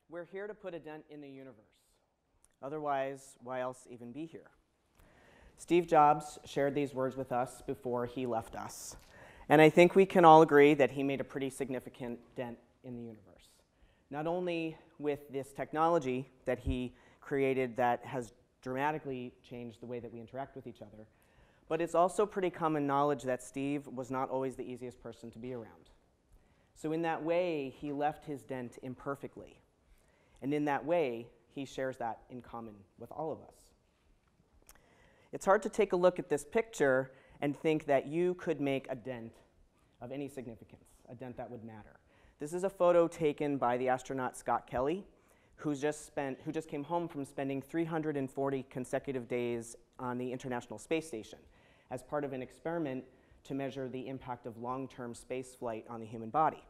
We're here to put a dent in the universe. Otherwise, why else even be here? Steve Jobs shared these words with us before he left us. And I think we can all agree that he made a pretty significant dent in the universe. Not only with this technology that he created that has dramatically changed the way that we interact with each other, but it's also pretty common knowledge that Steve was not always the easiest person to be around. So in that way, he left his dent imperfectly. And in that way, he shares that in common with all of us. It's hard to take a look at this picture and think that you could make a dent of any significance, a dent that would matter. This is a photo taken by the astronaut Scott Kelly, who just came home from spending 340 consecutive days on the International Space Station as part of an experiment to measure the impact of long-term space flight on the human body.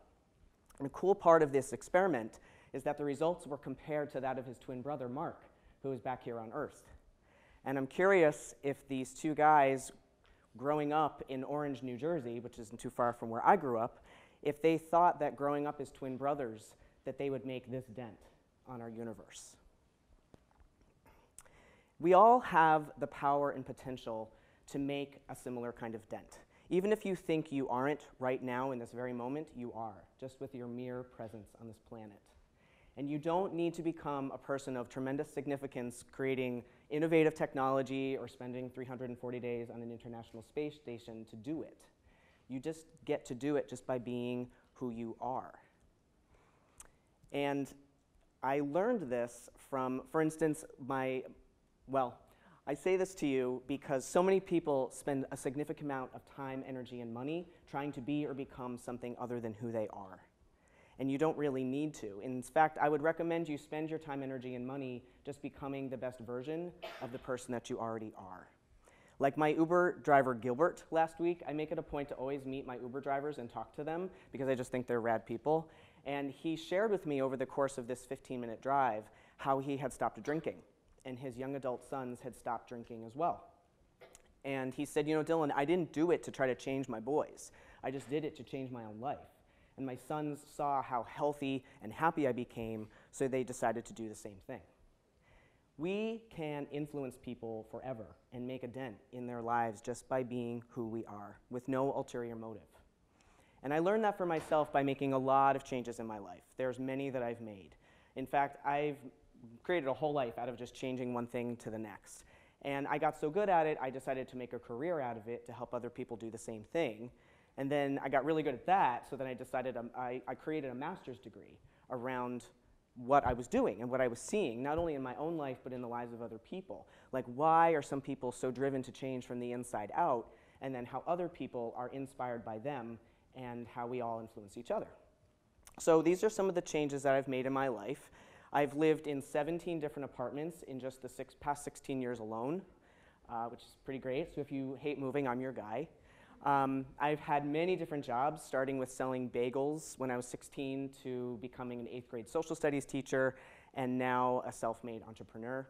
And a cool part of this experiment is that the results were compared to that of his twin brother, Mark, who was back here on Earth. And I'm curious if these two guys growing up in Orange, New Jersey, which isn't too far from where I grew up, if they thought that growing up as twin brothers, that they would make this dent on our universe. We all have the power and potential to make a similar kind of dent. Even if you think you aren't right now in this very moment, you are, just with your mere presence on this planet. And you don't need to become a person of tremendous significance creating innovative technology or spending 340 days on an International Space Station to do it. You just get to do it just by being who you are. And I learned this from, for instance, I say this to you because so many people spend a significant amount of time, energy, and money trying to be or become something other than who they are. And you don't really need to. In fact, I would recommend you spend your time, energy, and money just becoming the best version of the person that you already are. Like my Uber driver, Gilbert, last week, I make it a point to always meet my Uber drivers and talk to them because I just think they're rad people. And he shared with me over the course of this 15-minute drive how he had stopped drinking. And his young adult sons had stopped drinking as well. And he said, you know, Dylan, I didn't do it to try to change my boys. I just did it to change my own life. And my sons saw how healthy and happy I became, so they decided to do the same thing. We can influence people forever and make a dent in their lives just by being who we are, with no ulterior motive. And I learned that for myself by making a lot of changes in my life. There's many that I've made. In fact, I've created a whole life out of just changing one thing to the next. And I got so good at it, I decided to make a career out of it to help other people do the same thing. And then I got really good at that, so then I decided I created a master's degree around what I was doing and what I was seeing, not only in my own life, but in the lives of other people. Like, why are some people so driven to change from the inside out, and then how other people are inspired by them, and how we all influence each other. So these are some of the changes that I've made in my life. I've lived in 17 different apartments in just the past 16 years alone, which is pretty great. So if you hate moving, I'm your guy. I've had many different jobs, starting with selling bagels when I was 16 to becoming an 8th grade social studies teacher, and now a self-made entrepreneur.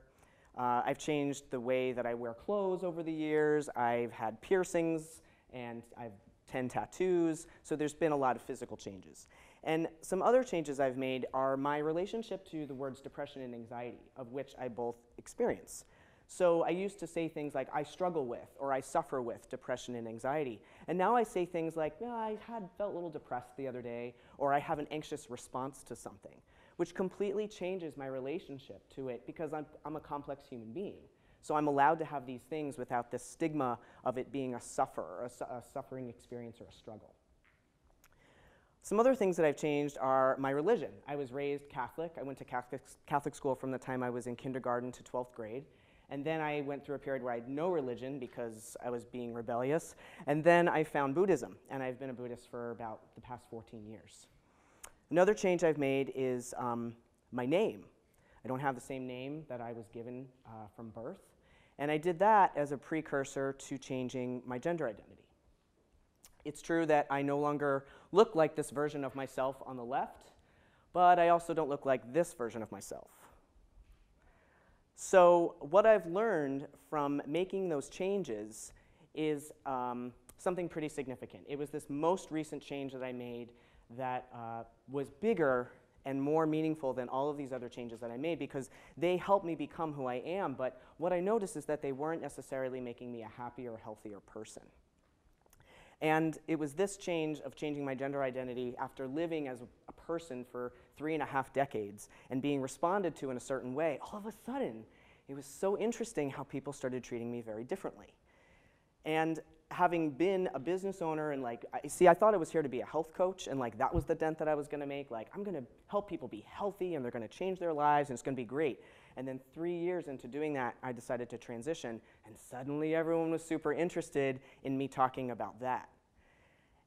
I've changed the way that I wear clothes over the years. I've had piercings, and I've 10 tattoos, so there's been a lot of physical changes. And some other changes I've made are my relationship to the words depression and anxiety, of which I both experience. So I used to say things like, I struggle with, or I suffer with depression and anxiety. And now I say things like, yeah, I felt a little depressed the other day, or I have an anxious response to something, which completely changes my relationship to it because I'm a complex human being. So I'm allowed to have these things without the stigma of it being a suffering experience or a struggle. Some other things that I've changed are my religion. I was raised Catholic. I went to Catholic school from the time I was in kindergarten to 12th grade. And then I went through a period where I had no religion because I was being rebellious. And then I found Buddhism, and I've been a Buddhist for about the past 14 years. Another change I've made is my name. I don't have the same name that I was given from birth. And I did that as a precursor to changing my gender identity. It's true that I no longer look like this version of myself on the left, but I also don't look like this version of myself. So what I've learned from making those changes is something pretty significant. It was this most recent change that I made that was bigger and more meaningful than all of these other changes that I made because they helped me become who I am, but what I noticed is that they weren't necessarily making me a happier, healthier person. And it was this change of changing my gender identity after living as a person for 3.5 decades and being responded to in a certain way. All of a sudden, it was so interesting how people started treating me very differently. And having been a business owner and I thought I was here to be a health coach and that was the dent that I was gonna make. I'm gonna help people be healthy and they're gonna change their lives and it's gonna be great. And then 3 years into doing that, I decided to transition and suddenly everyone was super interested in me talking about that.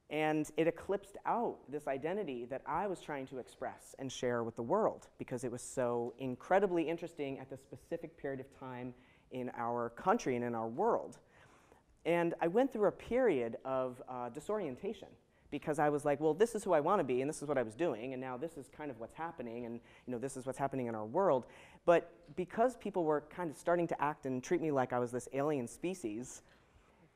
And it eclipsed out this identity that I was trying to express and share with the world because it was so incredibly interesting at the specific period of time in our country and in our world. And I went through a period of disorientation because I was like, well, this is who I want to be, and this is what I was doing, and now this is kind of what's happening, and this is what's happening in our world. But because people were kind of starting to act and treat me like I was this alien species,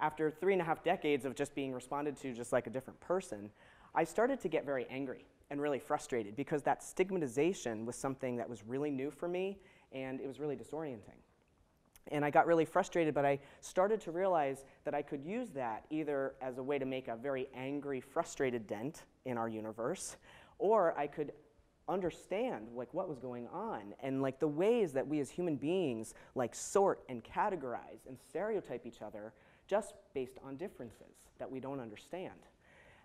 after 3.5 decades of just being responded to just like a different person, I started to get very angry and really frustrated because that stigmatization was something that was really new for me, and it was really disorienting. And I got really frustrated, but I started to realize that I could use that either as a way to make a very angry, frustrated dent in our universe, or I could understand what was going on and the ways that we as human beings sort and categorize and stereotype each other just based on differences that we don't understand.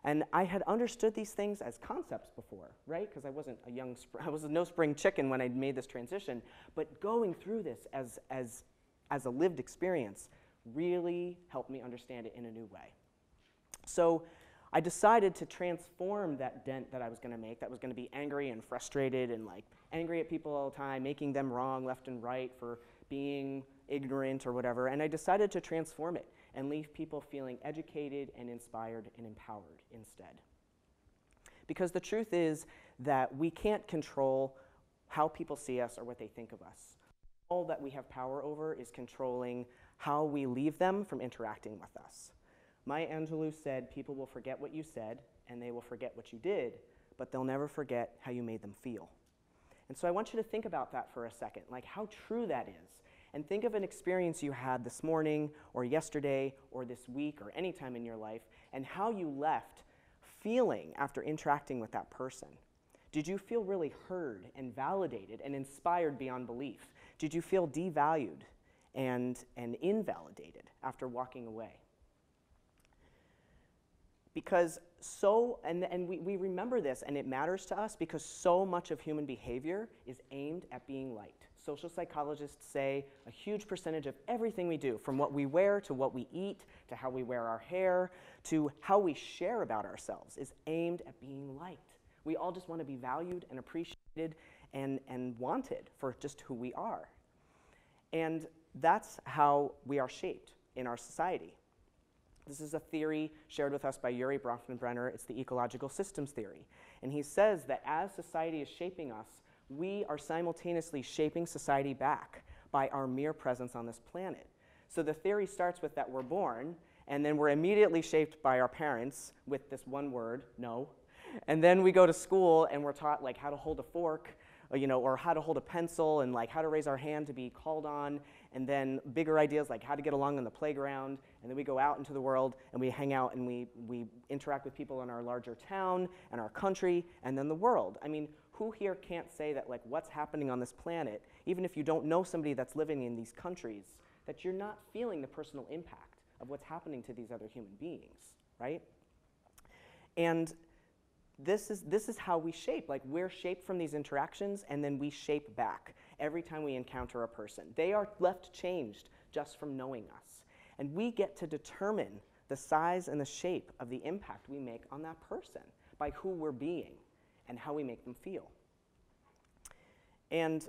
And I had understood these things as concepts before, right? Because I was no spring chicken when I made this transition, but going through this as a lived experience really helped me understand it in a new way. So I decided to transform that dent that I was going to make, that was going to be angry and frustrated and angry at people all the time, making them wrong left and right for being ignorant or whatever, and I decided to transform it and leave people feeling educated and inspired and empowered instead. Because the truth is that we can't control how people see us or what they think of us. All that we have power over is controlling how we leave them from interacting with us. Maya Angelou said, people will forget what you said and they will forget what you did, but they'll never forget how you made them feel. And so I want you to think about that for a second, how true that is. And think of an experience you had this morning or yesterday or this week or any time in your life and how you left feeling after interacting with that person. Did you feel really heard and validated and inspired beyond belief? Did you feel devalued and invalidated after walking away? Because we remember this and it matters to us because so much of human behavior is aimed at being liked. Social psychologists say a huge percentage of everything we do, from what we wear to what we eat to how we wear our hair to how we share about ourselves, is aimed at being liked. We all just want to be valued and appreciated and wanted for just who we are. And that's how we are shaped in our society. This is a theory shared with us by Yuri Bronfenbrenner. It's the ecological systems theory. And he says that as society is shaping us, we are simultaneously shaping society back by our mere presence on this planet. So the theory starts with that we're born, and then we're immediately shaped by our parents with this one word, no. And then we go to school and we're taught how to hold a fork, or how to hold a pencil and how to raise our hand to be called on, and then bigger ideas like how to get along on the playground, and then we go out into the world and we hang out and we interact with people in our larger town and our country and then the world. I mean, who here can't say that what's happening on this planet, even if you don't know somebody that's living in these countries, that you're not feeling the personal impact of what's happening to these other human beings, right? And this is how we shape. We're shaped from these interactions, and then we shape back every time we encounter a person. They are left changed just from knowing us. And we get to determine the size and the shape of the impact we make on that person by who we're being and how we make them feel. And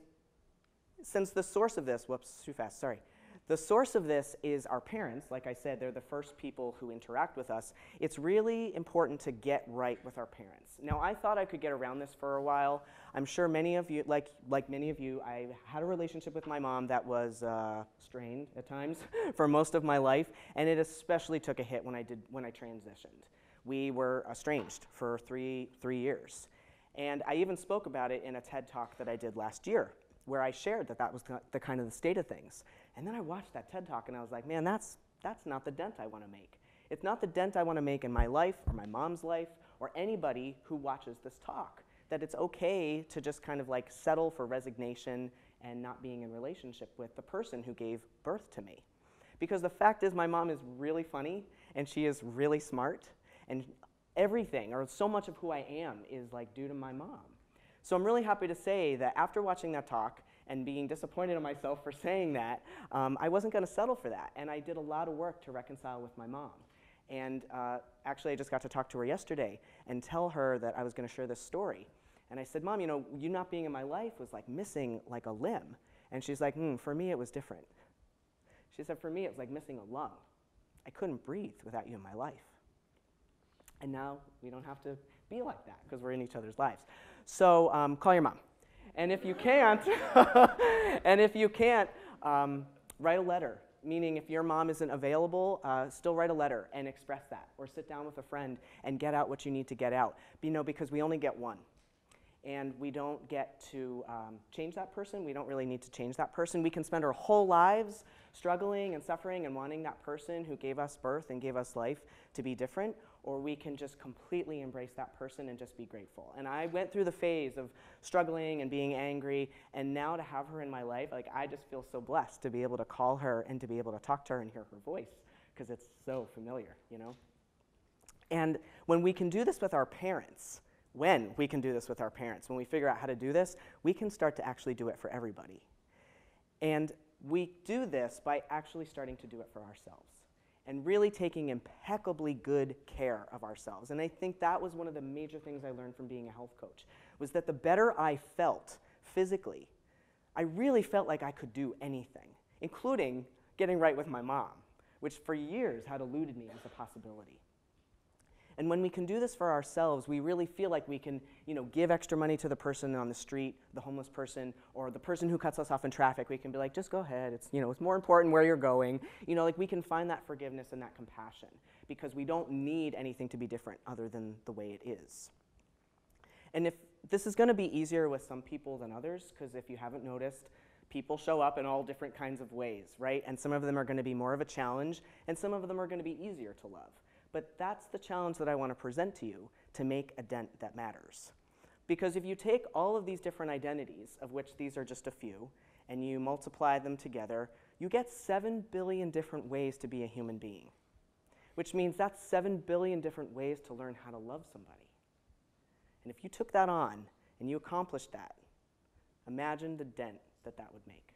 since the source of this, whoops, too fast, sorry. The source of this is our parents. Like I said, they're the first people who interact with us. It's really important to get right with our parents. Now, I thought I could get around this for a while. I'm sure many of you, like many of you, I had a relationship with my mom that was strained at times for most of my life, and it especially took a hit when I transitioned. We were estranged for three years. And I even spoke about it in a TED Talk that I did last year, where I shared that that was the kind of the state of things. And then I watched that TED Talk and I was like, man, that's not the dent I want to make. It's not the dent I want to make in my life or my mom's life or anybody who watches this talk, that it's okay to just kind of like settle for resignation and not being in relationship with the person who gave birth to me. Because the fact is my mom is really funny and she is really smart, and everything, or so much of who I am, is like due to my mom. So I'm really happy to say that after watching that talk and being disappointed in myself for saying that, I wasn't going to settle for that. And I did a lot of work to reconcile with my mom. And actually, I just got to talk to her yesterday and tell her that I was going to share this story. And I said, Mom, you know, you not being in my life was like missing like a limb. And she's like, for me, it was different. She said, for me, it was like missing a lung. I couldn't breathe without you in my life. And now we don't have to be like that because we're in each other's lives. So call your mom. And if you can't, write a letter. Meaning if your mom isn't available, still write a letter and express that. Or sit down with a friend and get out what you need to get out. You know, because we only get one. And we don't get to change that person. We don't really need to change that person. We can spend our whole lives struggling and suffering and wanting that person who gave us birth and gave us life to be different, or we can just completely embrace that person and just be grateful. And I went through the phase of struggling and being angry, and now to have her in my life, like, I just feel so blessed to be able to call her and to be able to talk to her and hear her voice, because it's so familiar, you know? And when we can do this with our parents, when we figure out how to do this, we can start to actually do it for everybody. And we do this by actually starting to do it for ourselves and really taking impeccably good care of ourselves. And I think that was one of the major things I learned from being a health coach, was that the better I felt physically, I really felt like I could do anything, including getting right with my mom, which for years had eluded me as a possibility. And when we can do this for ourselves, we really feel like we can, you know, give extra money to the person on the street, the homeless person, or the person who cuts us off in traffic. We can be like, just go ahead. It's, you know, it's more important where you're going. You know, like, we can find that forgiveness and that compassion because we don't need anything to be different other than the way it is. And if this is going to be easier with some people than others, because if you haven't noticed, people show up in all different kinds of ways, right? And some of them are going to be more of a challenge, and some of them are going to be easier to love. But that's the challenge that I want to present to you, to make a dent that matters. Because if you take all of these different identities, of which these are just a few, and you multiply them together, you get 7 billion different ways to be a human being, which means that's 7 billion different ways to learn how to love somebody. And if you took that on and you accomplished that, imagine the dent that that would make.